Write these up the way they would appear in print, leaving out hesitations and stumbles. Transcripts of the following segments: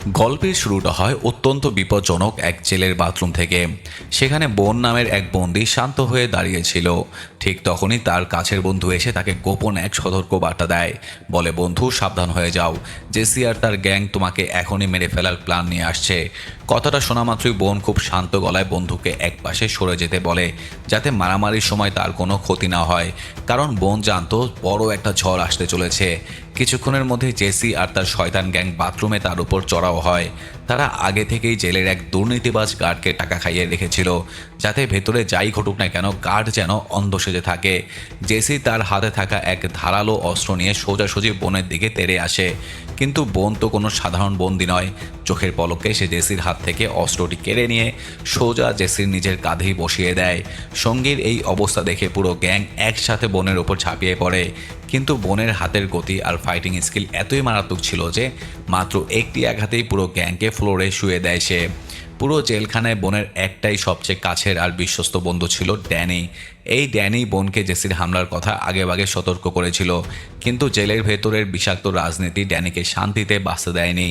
গল্পের শুরুটা হয় অত্যন্ত বিপজ্জনক এক জেলের বাথরুম থেকে। সেখানে বোন নামের এক বন্দী শান্ত হয়ে দাঁড়িয়েছিল। ঠিক তখনই তার কাছের বন্ধু এসে তাকে গোপন এক সতর্ক বার্তা দেয়। বলে, বন্ধু সাবধান হয়ে যাও, জেসি আর তার গ্যাং তোমাকে এখনই মেরে ফেলার প্ল্যান নিয়ে আসছে। কথাটা শোনা মাত্রই বোন খুব শান্ত গলায় বন্ধুকে এক পাশে সরে যেতে বলে, যাতে মারামারির সময় তার কোনো ক্ষতি না হয়। কারণ বোন জানতো বড় একটা ঝড় আসতে চলেছে। কিছুক্ষণের মধ্যে জেসি আর তার শয়তান গ্যাং বাথরুমে তার উপর চড়াও হয়। তারা আগে থেকেই জেলের এক দুর্নীতিবাজ গার্ডকে টাকা খাইয়ে রেখেছিল, যাতে ভেতরে যাই ঘটুক না কেন গার্ড যেন অন্ধ সেজে থাকে। জেসি তার হাতে থাকা এক ধারালো অস্ত্র নিয়ে সোজাসুজি বোনের দিকে তেড়ে আসে। কিন্তু বোন তো কোনো সাধারণ বন্দী নয়। চোখের পলকে সে জেসির হাত থেকে অস্ত্রটি কেড়ে নিয়ে সোজা জেসির নিজের কাঁধেই বসিয়ে দেয়। সঙ্গীর এই অবস্থা দেখে পুরো গ্যাং একসাথে বোনের ওপর ঝাঁপিয়ে পড়ে। কিন্তু বোনের হাতের গতি আর ফাইটিং স্কিল এতই মারাত্মক ছিল যে মাত্র একটি আঘাতেই পুরো গ্যাংকে ফ্লোরে শুয়ে দেয় সে। পুরো জেলখানায় বোনের একটাই সবচেয়ে কাছের আর বিশ্বস্ত বন্ধু ছিল ড্যানি। এই ড্যানি বোনকে জেসির হামলার কথা আগেভাগে সতর্ক করেছিল। কিন্তু জেলের ভেতরের বিষাক্ত রাজনীতি ড্যানিকে শান্তিতে বাঁচতে দেয়নি।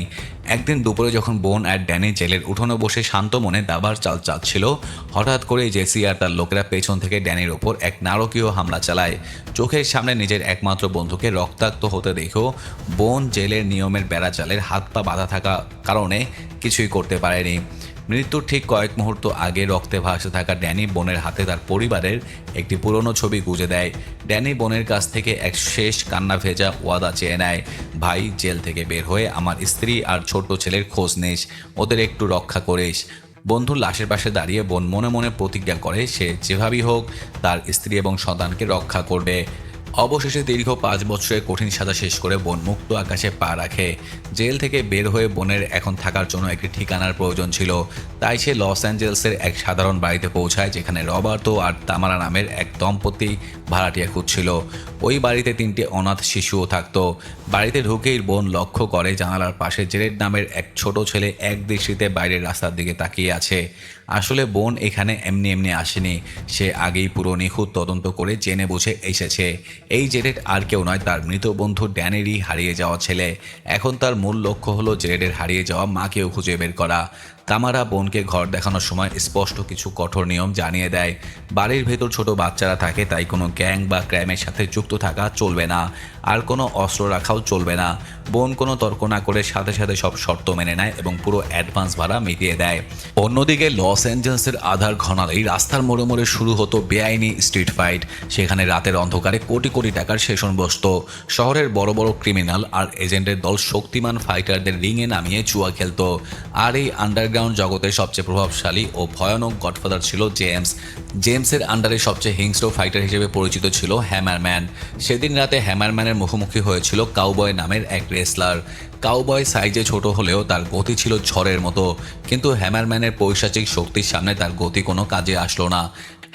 একদিন দুপুরে যখন বোন আর ড্যানি জেলের উঠোনে বসে শান্ত মনে দাবার চাল চাচ্ছিল, হঠাৎ করে জেসি আর তার লোকেরা পেছন থেকে ড্যানির ওপর এক নারকীয় হামলা চালায়। চোখের সামনে নিজের একমাত্র বন্ধুকে রক্তাক্ত হতে দেখেও বোন জেলের নিয়মের বেড়াজালের হাত পা বাঁধা থাকা কারণে কিছুই করতে পারেনি। মৃত্যুর ঠিক কয়েক মুহূর্ত আগে রক্তে ভাসে থাকা ড্যানি বোনের হাতে তার পরিবারের একটি পুরনো ছবি গুঁজে দেয়। ড্যানি বোনের কাছ থেকে এক শেষ কান্না ভেজা ওয়াদা চেয়ে নেয়, ভাই জেল থেকে বের হয়ে আমার স্ত্রী আর ছোট্ট ছেলের খোঁজ নিস, ওদের একটু রক্ষা করিস। বন্ধুর লাশের পাশে দাঁড়িয়ে বোন মনে মনে প্রতিজ্ঞা করে সে যেভাবেই হোক তার স্ত্রী এবং সন্তানকে রক্ষা করবে। অবশেষে দীর্ঘ 5 বছরের কঠিন সাজা শেষ করে বোন মুক্ত আকাশে পা রাখে। জেল থেকে বের হয়ে বোনের এখন থাকার জন্য একটি ঠিকানার প্রয়োজন ছিল। তাই সে লস অ্যাঞ্জেলসের এক সাধারণ বাড়িতে পৌঁছায়, যেখানে রবার্তো আর তামারা নামের এক দম্পতি ভাড়াটিয়া খুঁজছিল। ওই বাড়িতে 3টি অনাথ শিশুও থাকতো। বাড়িতে ঢুকেই বোন লক্ষ্য করে জানালার পাশে জেরেড নামের এক ছোট ছেলে এক দৃষ্টিতে বাইরের রাস্তার দিকে তাকিয়ে আছে। আসলে বোন এখানে এমনি এমনি আসেনি, সে আগেই পুরো নিখুঁত তদন্ত করে জেনে বুঝে এসেছে। এই জেরেড আর কেউ নয়, তার মৃত বন্ধু ড্যানেরই হারিয়ে যাওয়া ছেলে। এখন তার মূল লক্ষ্য হলো জেরেডের হারিয়ে যাওয়া মাকেও খুঁজে বের করা। তামারা বোনকে ঘর দেখানোর সময় স্পষ্ট কিছু কঠোর নিয়ম জানিয়ে দেয়। বাড়ির ভেতর ছোট বাচ্চারা থাকে, তাই কোনো গ্যাং বা ক্রাইমের সাথে যুক্ত থাকা চলবে না, আর কোনো অস্ত্র রাখাও চলবে না। বোন কোনো তর্ক না করে সাথে সাথে সব শর্ত মেনে নেয় এবং পুরো অ্যাডভান্স ভাড়া মিটিয়ে দেয়। অন্যদিকে লস অ্যাঞ্জেলসের আধার ঘনালেই রাস্তার মোড়ে মোড়ে শুরু হতো বেআইনি স্ট্রিট ফাইট। সেখানে রাতের অন্ধকারে কোটি কোটি টাকার সেশন বসত। শহরের বড় বড় ক্রিমিনাল আর এজেন্টের দল শক্তিমান ফাইটারদের রিংয়ে নামিয়ে জুয়া খেলতো। আর এই আন্ডারগ্রাউন্ড জগতের সবচেয়ে প্রভাবশালী ও ভয়ানক গডফাদার ছিল জেমস। জেমসের আন্ডারে সবচেয়ে হিংস্র ফাইটার হিসেবে পরিচিত ছিল হ্যামারম্যান। সেদিন রাতে হ্যামারম্যানের মুখোমুখি হয়েছিল কাউবয় নামের এক রেসলার। কাউবয় সাইজে ছোট হলেও তার গতি ছিল ঝড়ের মতো, কিন্তু হ্যামারম্যানের পৈশাচিক শক্তির সামনে তার গতি কোনো কাজে আসলো না।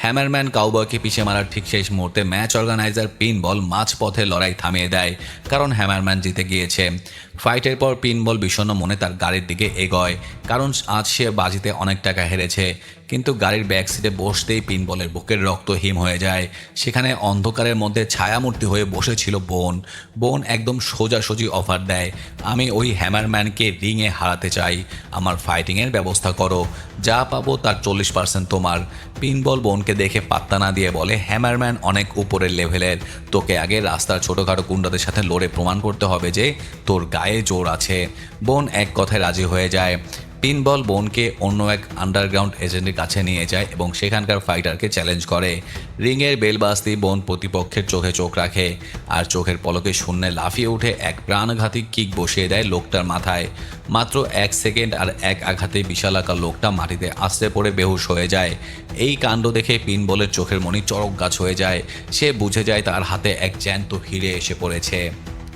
হ্যামারম্যান কাউবয়কে পিছিয়ে মারার ঠিক শেষ মুহূর্তে ম্যাচ অর্গানাইজার পিনবল মাঝপথে লড়াই থামিয়ে দেয়, কারণ হ্যামারম্যান জিতে গিয়েছে। ফাইটের পর পিনবল বিষণ্ণ মনে তার গাড়ির দিকে এগোয়, কারণ আজ সে বাজিতে অনেক টাকা হেরেছে। কিন্তু গাড়ির ব্যাক সিটে বসতেই পিনবলের বুকের রক্ত হিম হয়ে যায়। সেখানে অন্ধকারের মধ্যে ছায়ামূর্তি হয়ে বসেছিল বোন। বোন একদম সোজাসুজি অফার দেয়, আমি ওই হ্যামারম্যানকে রিংয়ে হারাতে চাই, আমার ফাইটিংয়ের ব্যবস্থা করো, যা পাবো তার 40% তোমার। পিনবল বোনকে দেখে পাত্তা না দিয়ে বলে, হ্যামারম্যান অনেক উপরের লেভেলের, তোকে আগে রাস্তার ছোটোখাটো গুন্ডাদের সাথে লড়ে প্রমাণ করতে হবে যে তোর গায়ে জোর আছে। বোন এক কথায় রাজি হয়ে যায়। পিনবল বোনকে অন্য এক আন্ডারগ্রাউন্ড এজেন্টের কাছে নিয়ে যায় এবং সেখানকার ফাইটারকে চ্যালেঞ্জ করে। রিংয়ের বেল বাজতেই বোন প্রতিপক্ষের চোখে চোখ রাখে, আর চোখের পলকে শূন্যে লাফিয়ে উঠে এক প্রাণঘাতী কিক বসিয়ে দেয় লোকটার মাথায়। মাত্র 1 সেকেন্ড আর এক আঘাতে বিশালাকার লোকটা মাটিতে আছড়ে পড়ে বেহুশ হয়ে যায়। এই কাণ্ড দেখে পিনবলের চোখের মণি চড়ক গাছ হয়ে যায়। সে বুঝে যায় তার হাতে এক জ্যান্ত হিরে এসে পড়েছে।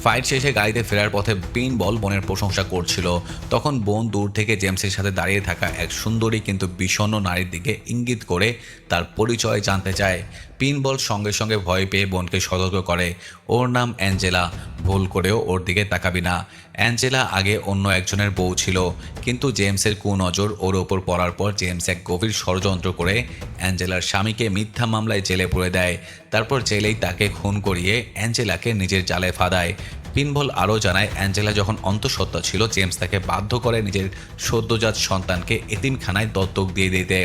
ফাইট শেষে গাড়িতে ফেরার পথে পিনবল বোনের প্রশংসা করছিল। তখন বোন দূর থেকে জেমসের সাথে দাঁড়িয়ে থাকা এক সুন্দরী কিন্তু বিষণ্ণ নারীর দিকে ইঙ্গিত করে তার পরিচয় জানতে চায়। পিনবল সঙ্গে সঙ্গে ভয় পেয়ে বোনকে সতর্ক করে, ওর নাম অ্যাঞ্জেলা, ভুল করেও ওর দিকে তাকাবি না। অ্যাঞ্জেলা আগে অন্য একজনের বউ ছিল, কিন্তু জেমসের কুনজর ওর ওপর পড়ার পর জেমস এক গভীর ষড়যন্ত্র করে অ্যাঞ্জেলার স্বামীকে মিথ্যা মামলায় জেলে পুরে দেয়। তারপর জেলেই তাকে খুন করিয়ে অ্যাঞ্জেলাকে নিজের জালে ফাঁদায়। পিনবল আরও জানায় অ্যাঞ্জেলা যখন অন্তঃসত্ত্বা ছিল জেমস তাকে বাধ্য করে নিজের সদ্যজাত সন্তানকে এতিমখানায় দত্তক দিয়ে দিতে।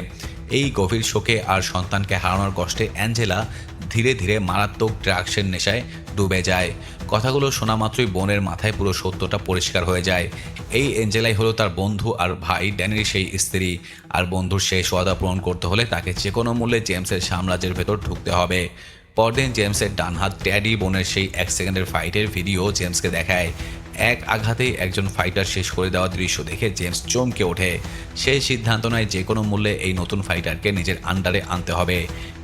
এই গভীর শোকে আর সন্তানকে হারানোর কষ্টে অ্যাঞ্জেলা ধীরে ধীরে মারাত্মক ড্রাগসের নেশায় ডুবে যায়। কথাগুলো শোনা মাত্রই বোনের মাথায় পুরো সত্যটা পরিষ্কার হয়ে যায়। এই অ্যাঞ্জেলাই হলো তার বন্ধু আর ভাই ড্যানির সেই স্ত্রী, আর বন্ধুর সেই ওয়াদা পূরণ করতে হলে তাকে যে কোনো মূল্যে জেমসের সাম্রাজ্যের ভেতর ঢুকতে হবে। পরদিন জেমসের ডানহাত ট্যাডি বোনের সেই 1 সেকেন্ডের ফাইটের ভিডিও জেমসকে দেখায়। এক আঘাতেই একজন ফাইটার শেষ করে দেওয়া দৃশ্য দেখে জেমস চমকে ওঠে। সেই সিদ্ধান্ত নেয় যে কোনো মূল্যে এই নতুন ফাইটারকে নিজের আন্ডারে আনতে হবে।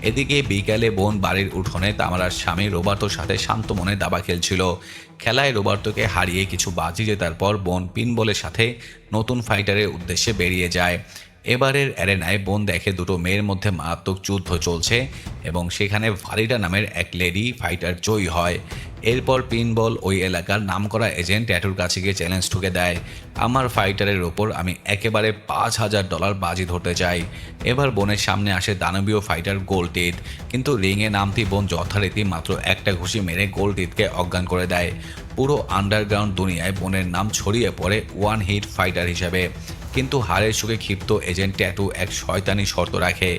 এদিকে বিকালে বোন বাড়ির উঠোনে তামারার স্বামী রোবার্টোর সাথে শান্ত মনে দাবা খেলছিল। খেলায় রোবার্টোকে হারিয়ে কিছু বাজি জেতার পর বোন পিনবলের সাথে নতুন ফাইটারের উদ্দেশ্যে বেরিয়ে যায়। এবারের অ্যারেনায় বোন দেখে দুটো মেয়ের মধ্যে মারাত্মক যুদ্ধ চলছে এবং সেখানে ভারিডা নামের এক লেডি ফাইটার জয়ী হয়। এরপর পিনবল ওই এলাকার নামকরা এজেন্ট ট্যাটুর কাছে গিয়ে চ্যালেঞ্জ ঠুকে দেয়, আমার ফাইটারের ওপর আমি একেবারে $5,000 বাজি ধরতে চাই। এবার বোনের সামনে আসে দানবীয় ফাইটার গোল্ড-টিথ, কিন্তু রিংয়ে নামতেই বোন যথারীতি মাত্র একটা ঘুষি মেরে গোল্ড-টিথকে অজ্ঞান করে দেয়। পুরো আন্ডারগ্রাউন্ড দুনিয়ায় বোনের নাম ছড়িয়ে পড়ে ওয়ান হিট ফাইটার হিসেবে। কিন্তু হারের সুখে ক্ষিপ্ত এজেন্ট ট্যাটু এক শয়তানি শর্ত রাখে,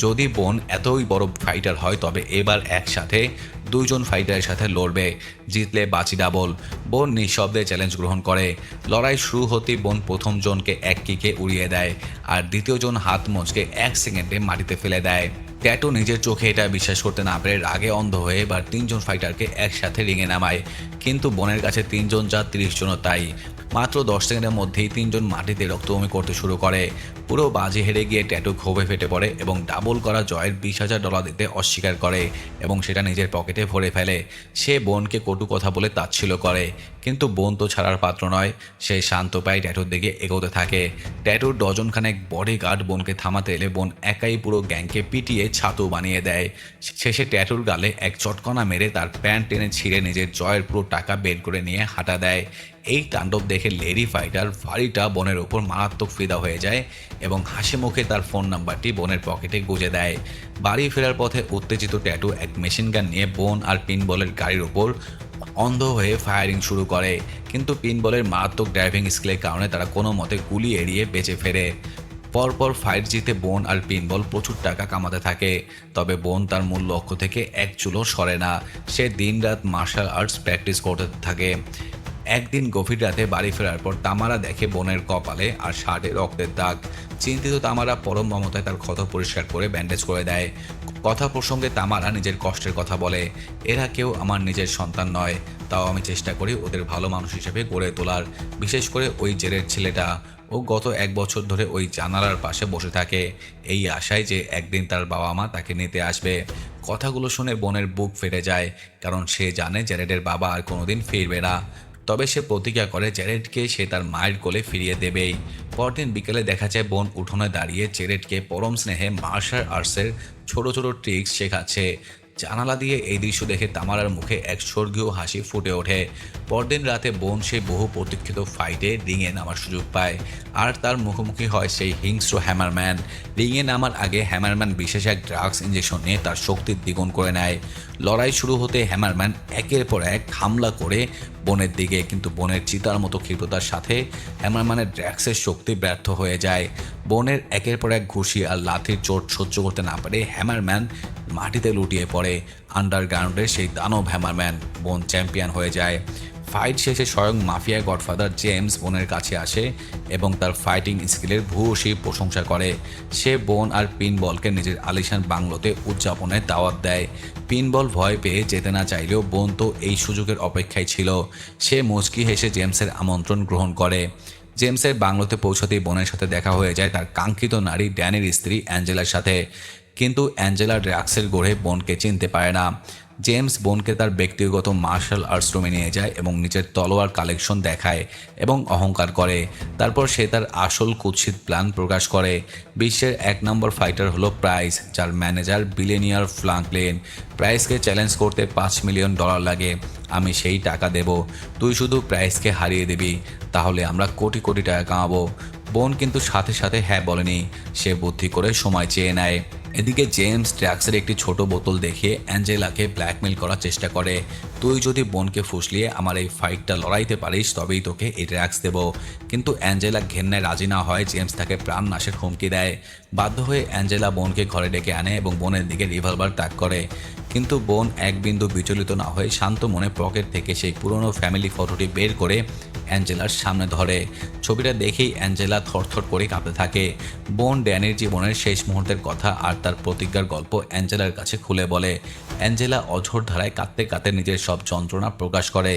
যদি বোন এতই বড় ফাইটার হয় তবে এবার একসাথে 2 জন ফাইটারের সাথে লড়বে, জিতলে বাজি ডাবল। বোন নিঃশব্দে চ্যালেঞ্জ গ্রহণ করে। লড়াই শুরু হতেই বোন প্রথম জনকে এক কিকে উড়িয়ে দেয় আর দ্বিতীয় জন হাত মচকে 1 সেকেন্ডে মাটিতে ফেলে দেয়। ট্যাটু নিজের চোখে এটা বিশ্বাস করতে না পেরে রাগে অন্ধ হয়ে এবার 3 জন ফাইটারকে একসাথে রিংয়ে নামায়, কিন্তু বোনের কাছে 3 জন যা 30 জনও তাই। মাত্র 10 সেকেন্ডের মধ্যেই 3 জন মাটিতে রক্তবমি করতে শুরু করে। পুরো বাজি হেরে গিয়ে ট্যাটু ক্ষোভে ফেটে পড়ে এবং ডাবল করা জয়ের $20,000 দিতে অস্বীকার করে এবং সেটা নিজের পকেটে ভরে ফেলে। সে বোনকে কটু কথা বলে তাচ্ছিল্য করে, কিন্তু বোন তো ছাড়ার পাত্র নয়। সে শান্ত পায়ে ট্যাটুর দিকে এগোতে থাকে। ট্যাটুর ডজনখানেক বডিগার্ড বোনকে থামাতে এলে বোন একাই পুরো গ্যাংকে পিটিয়ে ছাতু বানিয়ে দেয়। শেষে ট্যাটুর গালে এক চটকনা মেরে তার প্যান্ট টেনে ছিঁড়ে নিজের জয়ের পুরো টাকা বের করে নিয়ে হাঁটা দেয়। এই তাণ্ডব দেখে লেডি ফাইটার ভারিটা বোনের ওপর মারাত্মক ফিদা হয়ে যায় এবং হাসি মুখে তার ফোন নাম্বারটি বোনের পকেটে গুঁজে দেয়। বাড়ি ফেরার পথে উত্তেজিত ট্যাটু এক মেশিন গান নিয়ে বোন আর পিনবলের গাড়ির ওপর অন্ধ হয়ে ফায়ারিং শুরু করে, কিন্তু পিনবলের মারাত্মক ড্রাইভিং স্কিলের কারণে তারা কোনো মতে গুলি এড়িয়ে বেঁচে ফেরে। পরপর ফাইট জিতে বোন আর পিনবল প্রচুর টাকা কামাতে থাকে, তবে বোন তার মূল লক্ষ্য থেকে এক চুলও সরে না। সে দিনরাত মার্শাল আর্টস প্র্যাকটিস করতে থাকে। একদিন গভীর রাতে বাড়ি ফেরার পর তামারা দেখে বোনের কপালে আর শার্টে রক্তের দাগ। চিন্তিত তামারা পরম মমতায় তার ক্ষত পরিষ্কার করে ব্যান্ডেজ করে দেয়। কথা প্রসঙ্গে তামারা নিজের কষ্টের কথা বলে, এরা কেউ আমার নিজের সন্তান নয়, তাও আমি চেষ্টা করি ওদের ভালো মানুষ হিসেবে গড়ে তোলার। বিশেষ করে ওই জেলের ছেলেটা, ও গত 1 বছর ধরে ওই জানালার পাশে বসে থাকে এই আশায় যে একদিন তার বাবা মা তাকে নিতে আসবে। কথাগুলো শুনে বোনের বুক ফেটে যায়, কারণ সে জানে জ্যারেডের বাবা আর কোনোদিন ফিরবে না। তবে সে প্রতিজ্ঞা করে জ্যারেডকে সে তার মায়ের কোলে ফিরিয়ে দেবেই। পরদিন বিকেলে দেখা যায় বোন উঠোনে দাঁড়িয়ে জ্যারেডকে পরম স্নেহে মার্শাল আর্টসের ছোট ছোট ট্রিক্স শেখাচ্ছে। জানালা দিয়ে এই দৃশ্য দেখে তামারার মুখে এক স্বর্গীয় হাসি ফুটে ওঠে। পরদিন রাতে বোন সেই বহু প্রতীক্ষিত ফাইটে রিংয়ে নামার সুযোগ পায় আর তার মুখোমুখি হয় সেই হিংস্র হ্যামারম্যান। রিংয়ে নামার আগে হ্যামারম্যান বিশেষ এক ড্রাগস ইঞ্জেকশন নিয়ে তার শক্তি দ্বিগুণ করে নেয়। লড়াই শুরু হতে হ্যামারম্যান একের পর এক হামলা করে বোনের দিকে, কিন্তু বোনের চিতার মতো ক্ষিপ্রতার সাথে হ্যামারম্যানের ড্রাগসের শক্তি ব্যর্থ হয়ে যায়। বোনের একের পর এক ঘুষি আর লাথির চোট সহ্য করতে না পারে হ্যামারম্যান মাটিতে লুটিয়ে পড়ে। আন্ডারগ্রাউন্ডের সেই দানব হ্যামারম্যান বোন চ্যাম্পিয়ন হয়ে যায়। ফাইট শেষে স্বয়ং মাফিয়া গডফাদার জেমস বোনের কাছে আসে এবং তার ফাইটিং স্কিলের ভূয়সী প্রশংসা করে। সে বোন আর পিনবলকে নিজের আলিশান বাংলোতে উদযাপনের দাওয়াত দেয়। পিনবল ভয় পেয়ে যেতে না চাইলেও বোন তো এই সুযোগের অপেক্ষায় ছিল। সে মুচকি হেসে জেমসের আমন্ত্রণ গ্রহণ করে। জেমসের বাংলোতে পৌঁছতেই বোনের সাথে দেখা হয়ে যায় তার কাঙ্ক্ষিত নারী ড্যানির স্ত্রী অ্যাঞ্জেলার সাথে, কিন্তু অ্যাঞ্জেলা ড্রাগসের গোড়ে বোনকে চিনতে পারে না। জেমস বোনকে তার ব্যক্তিগত মার্শাল আর্টস রুমে নিয়ে যায় এবং নিজের তলোয়ার কালেকশন দেখায় এবং অহংকার করে। তারপর সে তার আসল কুৎসিত প্ল্যান প্রকাশ করে। বিশ্বের 1 নম্বর ফাইটার হলো প্রাইস, যার ম্যানেজার বিলিয়নিয়ার ফ্রাঙ্কলিন। প্রাইসকে চ্যালেঞ্জ করতে $5 মিলিয়ন লাগে। আমি সেই টাকা দেব, তুই শুধু প্রাইসকে হারিয়ে দিবি, তাহলে আমরা কোটি কোটি টাকা কামাবো। বোন কিন্তু সাথে সাথে হ্যাঁ বলেনি, সে বুদ্ধি করে সময় চেয়ে নেয়। এদিকে জেমস ড্রাগসের একটি ছোট বোতল দেখিয়ে অ্যাঞ্জেলাকে ব্ল্যাকমেল করার চেষ্টা করে। তুই যদি বোনকে ফুসলিয়ে আমার এই ফাইটটা লড়াইতে পারিস তবেই তোকে এই ড্রাগস দেবো। কিন্তু অ্যাঞ্জেলা ঘেন্নায় রাজি না হয় জেমস তাকে প্রাণ নাশের হুমকি দেয়। বাধ্য হয়ে অ্যাঞ্জেলা বোনকে ঘরে ডেকে আনে এবং বোনের দিকে রিভলভার তাক করে। কিন্তু বোন এক বিন্দু বিচলিত না হয়ে শান্ত মনে পকেট থেকে সেই পুরনো ফ্যামিলি ফটোটি বের করে অ্যাঞ্জেলার সামনে ধরে। ছবিটা দেখেই অ্যাঞ্জেলা থরথর করে কাঁপতে থাকে। বোন ড্যানির জীবনের শেষ মুহূর্তের কথা আর তার প্রতিজ্ঞার গল্প অ্যাঞ্জেলার কাছে খুলে বলে। অ্যাঞ্জেলা অঝোর ধারায় কাঁদতে কাঁদতে নিজের সব যন্ত্রণা প্রকাশ করে।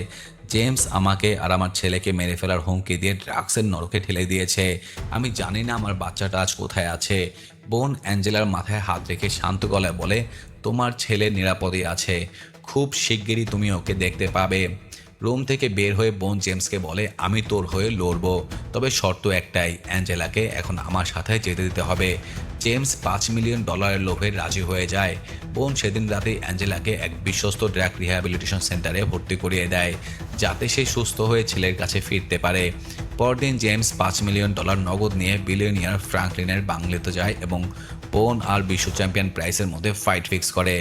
জেমস আমাকে আর আমার ছেলেকে মেরে ফেলার হুমকি দিয়ে ড্রাগসের নরকে ঠেলে দিয়েছে। আমি জানি না আমার বাচ্চাটা আজ কোথায় আছে। বোন অ্যাঞ্জেলার মাথায় হাত রেখে শান্ত গলায় বলে, তোমার ছেলে নিরাপদে আছে, খুব শিগগিরই তুমি ওকে দেখতে পাবে। রুম থেকে বের হয়ে বোন জেমসকে বলে, আমি তোর হয়ে লড়বো, তবে শর্ত একটাই, অ্যাঞ্জেলাকে এখন আমার সাথে যেতে দিতে হবে। জেমস $5 মিলিয়ন লোভে রাজি হয়ে যায়। বোন সেদিন রাতে অ্যাঞ্জেলাকে এক বিশ্বস্ত ড্রাগ রিহ্যাবিলিটেশন সেন্টারে ভর্তি করিয়ে দেয়, যাতে সে সুস্থ হয়ে ছেলের কাছে ফিরতে পারে। পরদিন জেমস $5 মিলিয়ন নগদ নিয়ে বিলিয়নিয়ার ফ্র্যাঙ্কলিনের বাংলোতে যায় এবং বোন আর বিশ্ব চ্যাম্পিয়ন প্রাইসের মধ্যে ফাইট ফিক্স করে।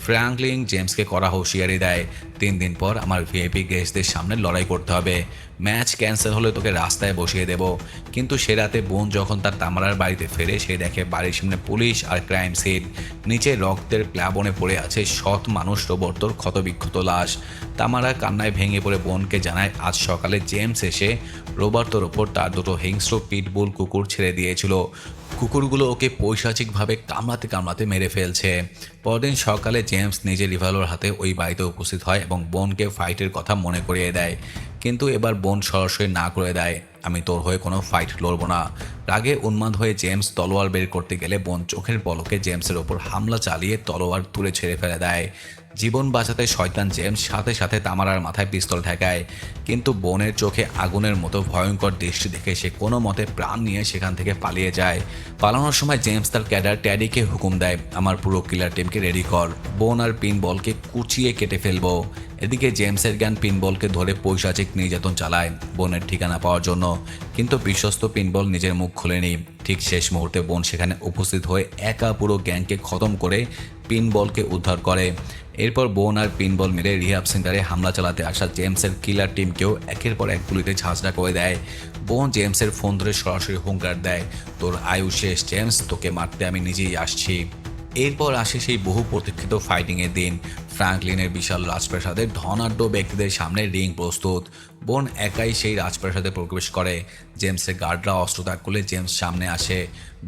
ফ্র্যাঙ্কলিন জেমসকে করা হুঁশিয়ারি দেয়, 3 দিন পর আমার ভিআইপি গেস্টদের সামনে লড়াই করতে হবে। ম্যাচ ক্যান্সেল হলে তোকে রাস্তায় বসিয়ে দেব। কিন্তু সে রাতে বোন যখন তার তামারার বাড়িতে ফেরে, সে দেখে বাড়ির সামনে পুলিশ আর ক্রাইম সিন। নিচে রক্তের প্লাবনে পড়ে আছে সৎ মানুষ রোবর্তর ক্ষতবিক্ষত লাশ। তামারা কান্নায় ভেঙে পড়ে বোনকে জানায় আজ সকালে জেমস এসে রোবর্তোর ওপর তার দুটো হিংস্র পিটবুল কুকুর ছেড়ে দিয়েছিল। কুকুরগুলো ওকে পৈশাচিকভাবে কামড়াতে কামড়াতে মেরে ফেলছে। পরদিন সকালে জেমস নিজের রিভলভার হাতে ওই বাড়িতে উপস্থিত হয় এবং বোনকে ফাইটের কথা মনে করিয়ে দেয়। কিন্তু এবার বোন সরাসরি না করে দেয়, আমি তোর হয়ে কোনো ফাইট লড়বো না। রাগে উন্মাদ হয়ে জেমস তলোয়ার বের করতে গেলে বোন চোখের পলকে জেমসের ওপর হামলা চালিয়ে তলোয়ার তুলে ছেড়ে ফেলে দেয়। জীবন বাঁচাতে শয়তান জেমস সাথে সাথে তামারার মাথায় পিস্তল ঠেকায়। কিন্তু বোনের চোখে আগুনের মতো ভয়ঙ্কর দৃষ্টি দেখে সে কোনো মতে প্রাণ নিয়ে সেখান থেকে পালিয়ে যায়। পালানোর সময় জেমস তার ক্যাডার ট্যাডিকে হুকুম দেয়, আমার পুরো কিলার টিমকে রেডি কর, বোন আর পিনবলকে কুচিয়ে কেটে ফেলবো। এদিকে জেমসের জ্ঞান পিনবলকে ধরে পৈশাচিক নির্যাতন চালায় বোনের ঠিকানা পাওয়ার জন্য। কিন্তু বিশ্বস্ত পিনবল নিজের মুখ খোলেনি। ঠিক শেষ মুহূর্তে বোন সেখানে উপস্থিত হয়ে একা পুরো গ্যাংকে খতম করে পিনবলকে উদ্ধার করে। এরপর বোন আর পিনবল মিলে রিহ্যাব সেন্টারে হামলা চালাতে আসা জেমসের কিলার টিমকেও একের পর এক গুলিতে ঝাঁঝরা করে দেয়। বোন জেমসের ফোন ধরে সরাসরি হুঙ্কার দেয়, তোর আয়ু শেষ জেমস, তোকে মারতে আমি নিজেই আসছি। এরপর আসে সেই বহু প্রতীক্ষিত ফাইটিংয়ের দিন। ফ্র্যাঙ্কলিনের বিশাল রাজপ্রাসাদের ধনাঢ্য ব্যক্তিদের সামনে রিং প্রস্তুত। বোন একাই সেই রাজপ্রাসাদে প্রবেশ করে। জেমসের গার্ডরা অস্ত্র ত্যাগ করলে জেমস সামনে আসে।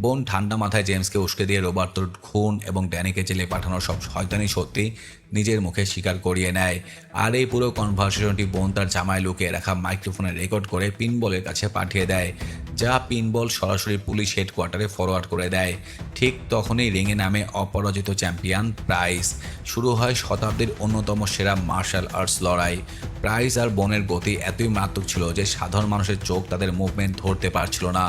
বোন ঠান্ডা মাথায় জেমসকে উস্কে দিয়ে রোবার্তোর খুন এবং ড্যানিকে জেলে পাঠানোর সব শয়তানি সত্যি নিজের মুখে স্বীকার করিয়ে নেয়। আর এই পুরো কনভারসেশনটি বোন তার জামায় লুকিয়ে রাখা মাইক্রোফোনে রেকর্ড করে পিনবলের কাছে পাঠিয়ে দেয়, যা পিনবল সরাসরি পুলিশ হেডকোয়ার্টারে ফরওয়ার্ড করে দেয়। ঠিক তখনই রিংয়ে নামে অপরাজিত চ্যাম্পিয়ন প্রাইস। শুরু হয় শতাব্দীর অন্যতম সেরা মার্শাল আর্টস লড়াই। প্রাইস আর বোনের গতি এতই মারাত্মক ছিল যে সাধারণ মানুষের চোখ তাদের মুভমেন্ট ধরতে পারছিল না।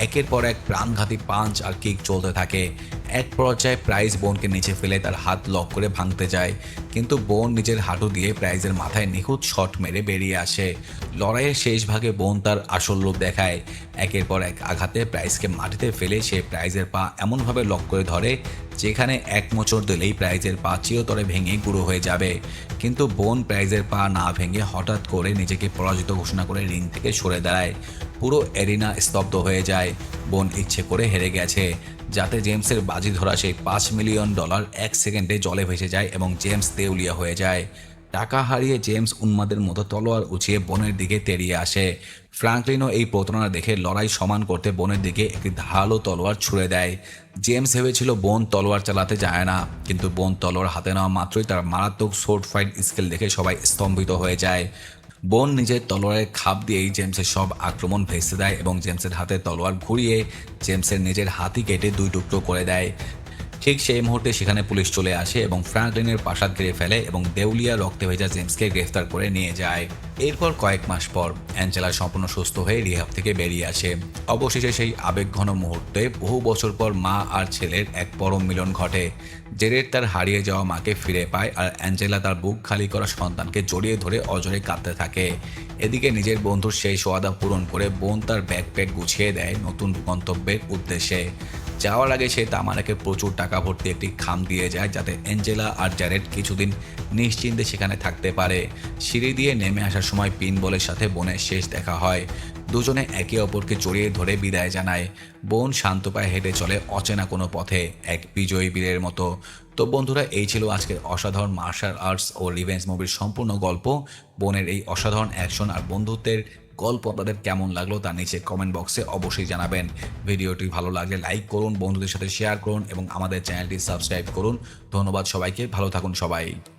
একের পর এক প্রাণঘাতী পাঞ্চ আর কিক চলতে থাকে। এক পর্যায়ে প্রাইস বোনকে নিচে ফেলে তার হাত লক করে ভাঙতে যায়, কিন্তু বোন নিজের হাঁটু দিয়ে প্রাইজের মাথায় নিখুঁত শট মেরে বেরিয়ে আসে। লড়াইয়ের শেষ ভাগে বোন তার আসল রূপ দেখায়। একের পর এক আঘাতে প্রাইজকে মাটিতে ফেলে সে প্রাইজের পা এমনভাবে লক করে ধরে যেখানে এক মোচড় দিলেই প্রাইজের পা চিরতরে ভেঙে গুঁড়ো হয়ে যাবে। কিন্তু বোন প্রাইজের পা না ভেঙে হঠাৎ করে নিজেকে পরাজিত ঘোষণা করে রিং থেকে সরে দাঁড়ায়। পুরো এরিনা স্তব্ধ হয়ে যায়। বোন ইচ্ছে করে হেরে গেছে, যাতে জেমসের বাজি ধরা সেই $5 মিলিয়ন 1 সেকেন্ডে জলে ভেসে যায় এবং জেমস দেউলিয়া হয়ে যায়। টাকা হারিয়ে জেমস উন্মাদের মতো তলোয়ার উঁচিয়ে বোনের দিকে তেড়িয়ে আসে। ফ্র্যাঙ্কলিনও এই প্রতারণা দেখে লড়াই সমান করতে বোনের দিকে একটি ধারালো তলোয়ার ছুঁড়ে দেয়। জেমস ভেবেছিল বোন তলোয়ার চালাতে যায় না, কিন্তু বোন তলোয়ার হাতে নেওয়া মাত্রই তার মারাত্মক সোর্ড ফাইট স্কিল দেখে সবাই স্তম্ভিত হয়ে যায়। বোন নিজের তলোয়ারের খাপ দিয়েই জেমসের সব আক্রমণ ভেস্তে দেয় এবং জেমসের হাতে তলোয়ার ঘুরিয়ে জেমসের নিজের হাতই কেটে 2 টুকরো করে দেয়। ঠিক সেই মুহূর্তে সেখানে পুলিশ চলে আসে এবং ফ্র্যাঙ্কলিনের প্রাসাদ ঘিরে ফেলে এবং দেউলিয়া রক্তে ভেজা জেমসকে গ্রেফতার করে নিয়ে যায়। এরপর কয়েক মাস পর অ্যাঞ্জেলা সম্পূর্ণ সুস্থ হয়ে রিহ্যাব থেকে বেরিয়ে আসে। অবশেষে সেই আবেগঘন মুহূর্তে বহু বছর পর মা আর ছেলের এক পরম মিলন ঘটে। জেরেড তার হারিয়ে যাওয়া মাকে ফিরে পায় আর অ্যাঞ্জেলা তার বুক খালি করা সন্তানকে জড়িয়ে ধরে অজরে কাঁদতে থাকে। এদিকে নিজের বন্ধুর সেই ওয়াদা পূরণ করে বোন তার ব্যাকপ্যাক গুছিয়ে দেয় নতুন গন্তব্যের উদ্দেশ্যে। যাওয়ার আগে সে তামারাকে প্রচুর টাকা ভর্তি একটি খাম দিয়ে যায়, যাতে অ্যাঞ্জেলা আর জ্যারেড কিছুদিন নিশ্চিন্তে সেখানে থাকতে পারে। সিঁড়ি দিয়ে নেমে আসার সময় পিনবলের সাথে বোনের শেষ দেখা হয়। দুজনে একে অপরকে জড়িয়ে ধরে বিদায় জানায়। বোন শান্ত পায়ে হেঁটে চলে অচেনা কোনো পথে, এক বিজয়ী বীরের মতো। তো বন্ধুরা, এই ছিল আজকের অসাধারণ মার্শাল আর্টস ও রিভেঞ্জ মুভির সম্পূর্ণ গল্প। বোনের এই অসাধারণ অ্যাকশন আর বন্ধুত্বের গল্প আপনাদের কেমন লাগলো তা নিচে কমেন্ট বক্সে অবশ্যই জানাবেন। ভিডিওটি ভালো লাগলে লাইক করুন, বন্ধুদের সাথে শেয়ার করুন এবং আমাদের চ্যানেলটি সাবস্ক্রাইব করুন। ধন্যবাদ সবাইকে, ভালো থাকুন সবাই।